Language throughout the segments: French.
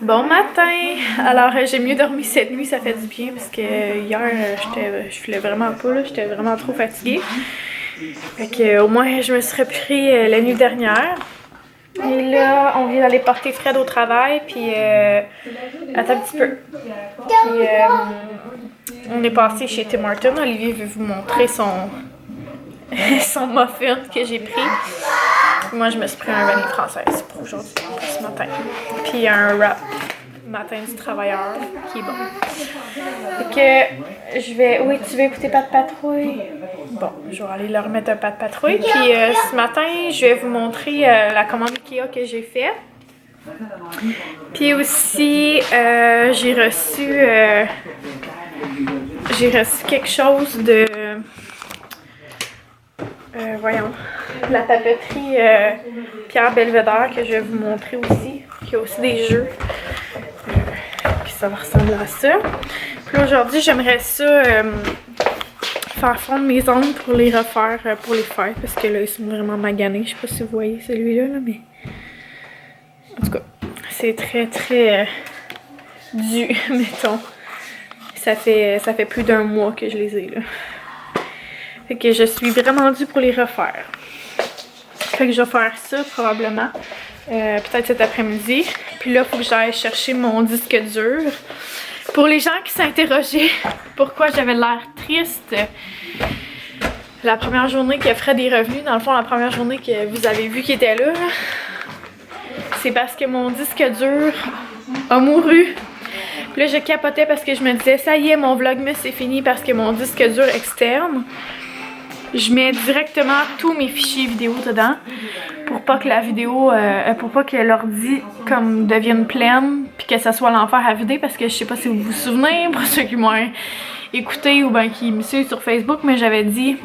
Bon matin! Alors, j'ai mieux dormi cette nuit, ça fait du bien parce que hier, je filais vraiment pas, là, j'étais vraiment trop fatiguée. Fait que, au moins, je me serais pris la nuit dernière. Et là, on vient d'aller porter Fred au travail, puis attends un petit peu. Puis, on est passé chez Tim Hortons. Olivier veut vous montrer son muffin que j'ai pris. Moi, je me suis pris un vanille française pour aujourd'hui, ce matin. Puis un wrap matin du travailleur qui est bon. Fait que je vais... Oui, tu veux écouter Pat Patrouille? Bon, je vais aller leur remettre un Pat Patrouille. Puis ce matin, je vais vous montrer la commande Ikea que j'ai faite. Puis aussi, j'ai reçu quelque chose de... voyons, la papeterie Pierre Belvedere que je vais vous montrer aussi. Il y a aussi des jeux qui ça va ressembler à ça. Puis aujourd'hui, j'aimerais ça faire fondre mes ongles pour les refaire pour les fêtes parce que là, ils sont vraiment maganés. Je sais pas si vous voyez celui-là, là, mais en tout cas, c'est très très dû, mettons. Ça fait plus d'un mois que je les ai là. Fait que je suis vraiment due pour les refaire. Fait que je vais faire ça probablement. Peut-être cet après-midi. Puis là, il faut que j'aille chercher mon disque dur. Pour les gens qui s'interrogeaient pourquoi j'avais l'air triste, la première journée que Fred est revenu, dans le fond, la première journée que vous avez vu qu'il était là, c'est parce que mon disque dur a mouru. Puis là, je capotais parce que je me disais, ça y est, mon vlogmas c'est fini parce que mon disque dur externe, je mets directement tous mes fichiers vidéo dedans pour pas que la vidéo, pour pas que l'ordi comme devienne pleine puis que ça soit l'enfer à vider parce que je sais pas si vous vous souvenez, pour ceux qui m'ont écouté ou ben qui me suivent sur Facebook, mais j'avais dit,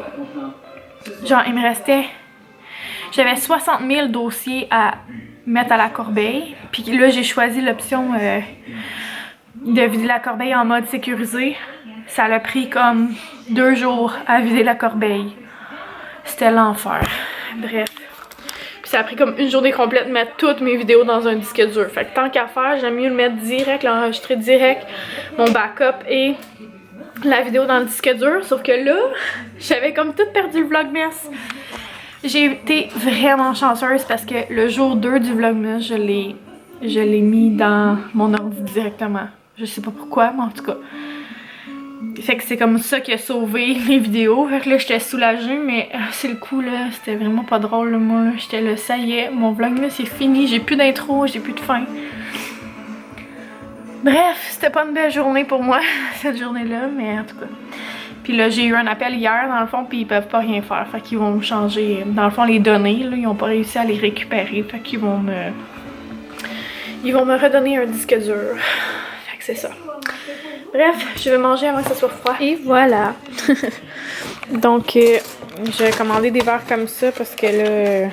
genre il me restait, j'avais 60 000 dossiers à mettre à la corbeille, puis là j'ai choisi l'option de vider la corbeille en mode sécurisé. Ça l'a pris comme 2 jours à vider la corbeille. C'était l'enfer. Bref. Puis ça a pris comme une journée complète de mettre toutes mes vidéos dans un disque dur. Fait que tant qu'à faire, j'aime mieux le mettre direct, l'enregistrer direct, mon backup et la vidéo dans le disque dur. Sauf que là, j'avais comme tout perdu le vlogmas. J'ai été vraiment chanceuse parce que le jour 2 du vlogmas, je l'ai mis dans mon ordi directement. Je sais pas pourquoi, mais en tout cas. Fait que c'est comme ça qui a sauvé les vidéos. Fait que là, j'étais soulagée, mais c'est le coup, là. C'était vraiment pas drôle, là, moi. J'étais là, ça y est, mon vlog, là, c'est fini. J'ai plus d'intro, j'ai plus de fin. Bref, c'était pas une belle journée pour moi, cette journée-là, mais en tout cas. Puis là, j'ai eu un appel hier, dans le fond, puis ils peuvent pas rien faire. Fait qu'ils vont me changer, dans le fond, les données, là. Ils ont pas réussi à les récupérer. Fait qu'ils vont me... Ils vont me redonner un disque dur. Fait que c'est ça. Bref, je vais manger avant que ça soit froid. Et voilà. Donc, j'ai commandé des verres comme ça parce que là,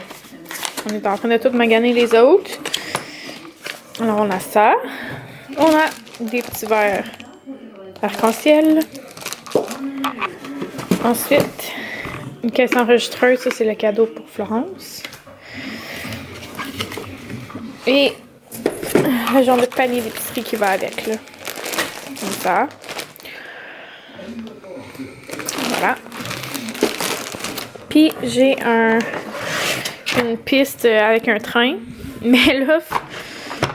on est en train de tout maganer les autres. Alors, on a ça. On a des petits verres arc-en-ciel. Ensuite, une caisse enregistreuse. Ça, c'est le cadeau pour Florence. Et le genre de panier d'épicerie qui va avec, là. Comme ça. Voilà. Puis j'ai une piste avec un train. Mais là,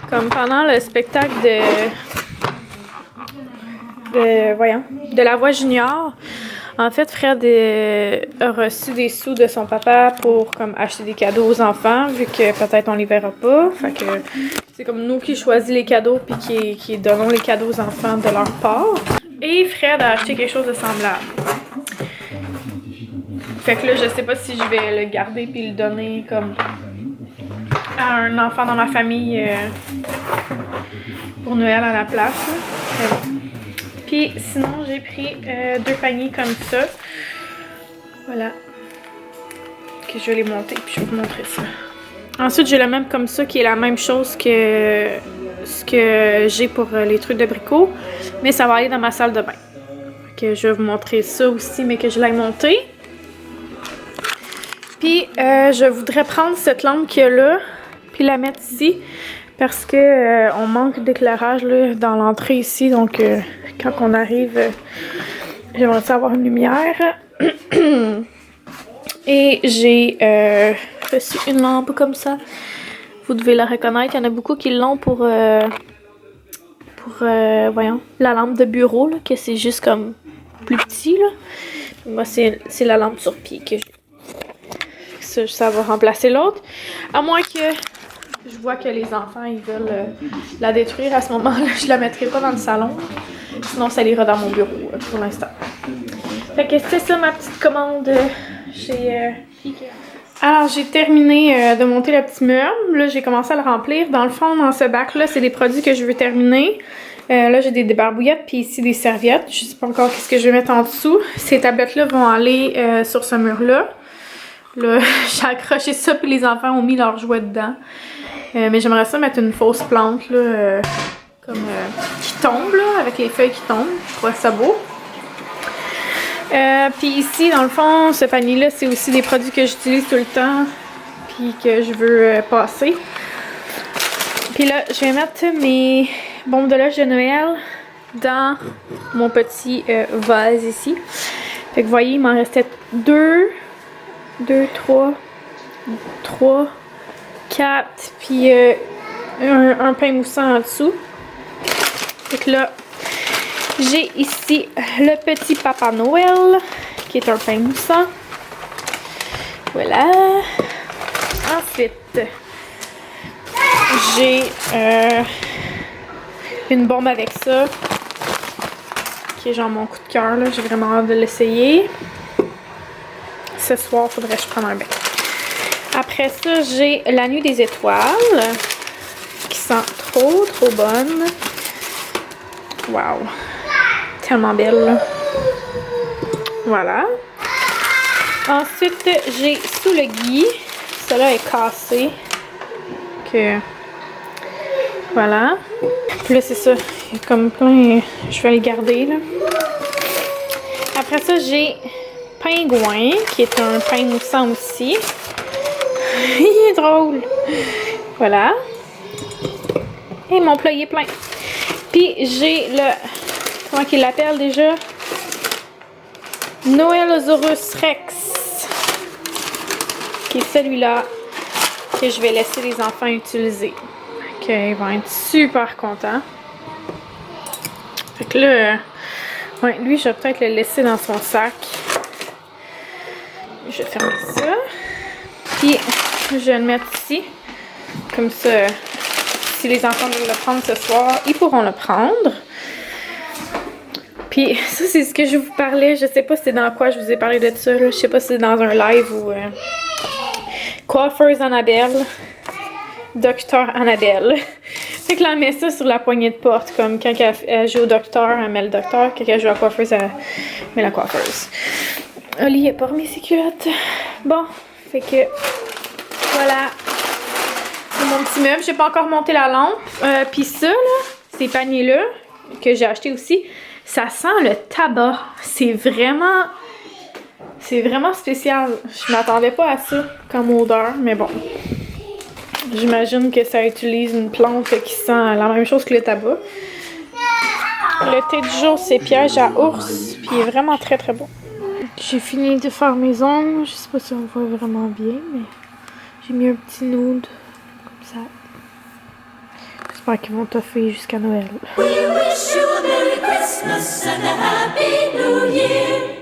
comme pendant le spectacle de La Voix Junior, en fait, Fred a reçu des sous de son papa pour comme acheter des cadeaux aux enfants, vu que peut-être on les verra pas. Fait que c'est comme nous qui choisissons les cadeaux puis qui donnons les cadeaux aux enfants de leur part. Et Fred a acheté quelque chose de semblable. Fait que là, je sais pas si je vais le garder puis le donner comme à un enfant dans ma famille pour Noël à la place. Mais bon. Puis sinon, j'ai pris 2 paniers comme ça. Voilà. Que je vais les monter puis je vais vous montrer ça. Ensuite, j'ai le même comme ça qui est la même chose que ce que j'ai pour les trucs de bricot. Mais ça va aller dans ma salle de bain. Que je vais vous montrer ça aussi, mais que je l'ai monté. Puis, je voudrais prendre cette lampe qu'il y a là, puis la mettre ici. parce que on manque d'éclairage dans l'entrée ici, donc quand on arrive, j'aimerais avoir une lumière. Et j'ai reçu une lampe comme ça. Vous devez la reconnaître. Il y en a beaucoup qui l'ont pour voyons, la lampe de bureau, là, que c'est juste comme plus petit, là. Moi, c'est la lampe sur pied que j'ai. Ça va remplacer l'autre. À moins que je vois que les enfants, ils veulent la détruire à ce moment-là. Je la mettrai pas dans le salon. Sinon, ça ira dans mon bureau pour l'instant. Fait que c'est ça ma petite commande chez Ikea. Alors, j'ai terminé de monter le petit meuble. Là, j'ai commencé à le remplir. Dans le fond, dans ce bac-là, c'est des produits que je veux terminer. Là, j'ai des débarbouillettes, puis ici, des serviettes. Je sais pas encore qu'est-ce que je vais mettre en dessous. Ces tablettes-là vont aller sur ce mur-là. Là, j'ai accroché ça, puis les enfants ont mis leurs jouets dedans. Mais j'aimerais ça mettre une fausse plante, là, comme qui tombe, là, avec les feuilles qui tombent. Je trouve ça beau. Puis ici, dans le fond, ce panier-là, c'est aussi des produits que j'utilise tout le temps, puis que je veux passer. Puis là, je vais mettre mes bombes de loge de Noël dans mon petit vase ici. Fait que vous voyez, il m'en restait 3, 4, puis un pain moussant en dessous. Fait que là, j'ai ici le petit Papa Noël, qui est un pain moussant. Voilà. Ensuite, j'ai une bombe avec ça, qui est genre mon coup de cœur, là. J'ai vraiment hâte de l'essayer. Ce soir, faudrait que je prenne un bain. Après ça, j'ai la nuit des étoiles, qui sent trop bonne. Wow! Tellement belle, là. Voilà. Ensuite, j'ai sous le gui. Celle-là est cassée. Que... Voilà. Puis là, c'est ça. Il y a comme plein... Je vais le garder, là. Après ça, j'ai Pingouin, qui est un pain moussant aussi. Il est drôle. Voilà. Et mon plat, il est plein. Puis, j'ai le... Comment qu'il l'appelle déjà? Noëlosaurus Rex. Qui est celui-là que je vais laisser les enfants utiliser. Ok, ils vont être super contents. Fait que là, ouais, lui, je vais peut-être le laisser dans son sac. Je vais fermer ça. Puis, je vais le mettre ici. Comme ça, si les enfants veulent le prendre ce soir, ils pourront le prendre. Puis ça, c'est ce que je vous parlais. Je sais pas si c'est dans quoi je vous ai parlé de ça. Là. Je sais pas si c'est dans un live ou... Coiffeuse Annabelle. Docteur Annabelle. Fait que là, elle met ça sur la poignée de porte. Comme quand elle joue au docteur, elle met le docteur. Quand elle joue à la coiffeuse, elle met la coiffeuse. Oli, elle a pas remis ses culottes. Bon, fait que... Voilà. C'est mon petit meuble. J'ai pas encore monté la lampe. Puis ça, là, ces paniers-là, que j'ai acheté aussi... Ça sent le tabac. C'est vraiment spécial. Je m'attendais pas à ça comme odeur, mais bon. J'imagine que ça utilise une plante qui sent la même chose que le tabac. Le thé du jour, c'est piège à ours. Puis il est vraiment très bon. J'ai fini de faire mes ongles. Je sais pas si on voit vraiment bien, mais j'ai mis un petit nude comme ça. J'espère qu'ils vont toffer jusqu'à Noël. We wish you a Merry Christmas and a Happy New Year.